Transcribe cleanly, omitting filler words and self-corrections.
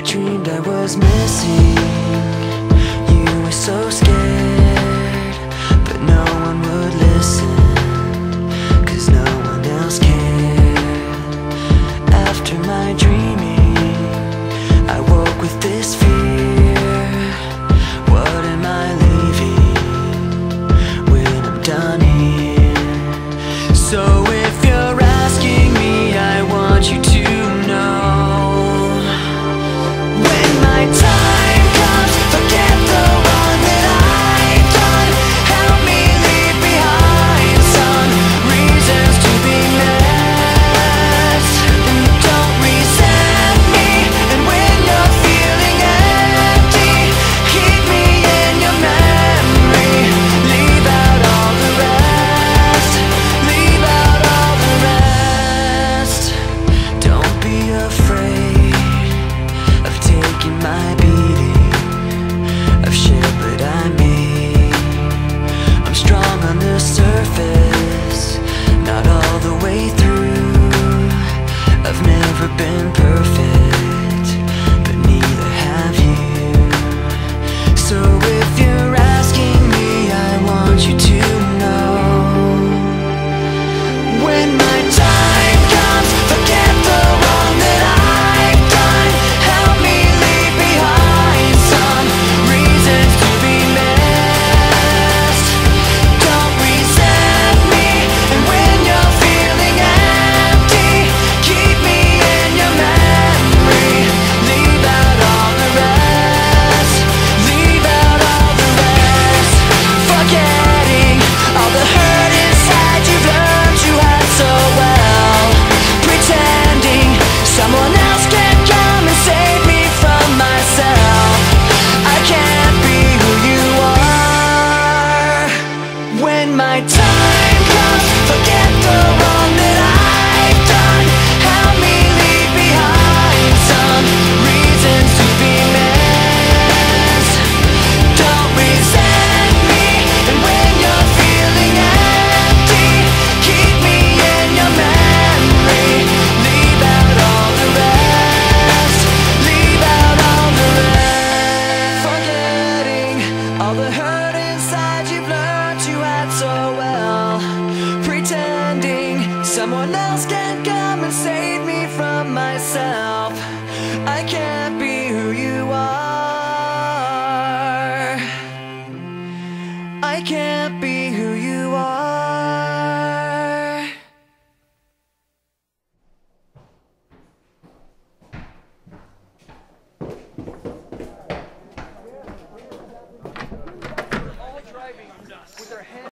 I dreamed I was missing. You were so scared, but no one would listen, 'cause no one else cared. After my dreaming, I woke with this fear. What am I leaving when I'm done here? So if you're asking me, I want you to know, when my time comes, forget the wrong that I've done. Help me leave behind some reasons to be missed. And don't resent me, and when you're feeling empty, keep me in your memory. Leave out all the rest. Leave out all the rest. Don't be afraid of taking my beating, of shit that I made. I'm strong on the surface, not all the way through. I've never been perfect, but neither have you. So if you're asking me, I want you to know, when my time comes, forget the wrong that I've done. Help me leave behind some reasons to be missed. Don't resent me, and when you're feeling empty, keep me in your memory. Leave out all the rest. Leave out all the rest. Forgetting all the hurt inside you've learned you had so well. Pretending someone else can come and save me from myself. I can't be who you are. When my time comes, forget the wrong that I've done. Help me leave behind some reasons to be missed. Don't resent me, and when you're feeling empty, keep me in your memory. Leave out all the rest. Leave out all the rest. Forgetting all the hurt inside you've learned you had so well. Pretending someone else can come and save me from myself. I can't be who you are. I can't be who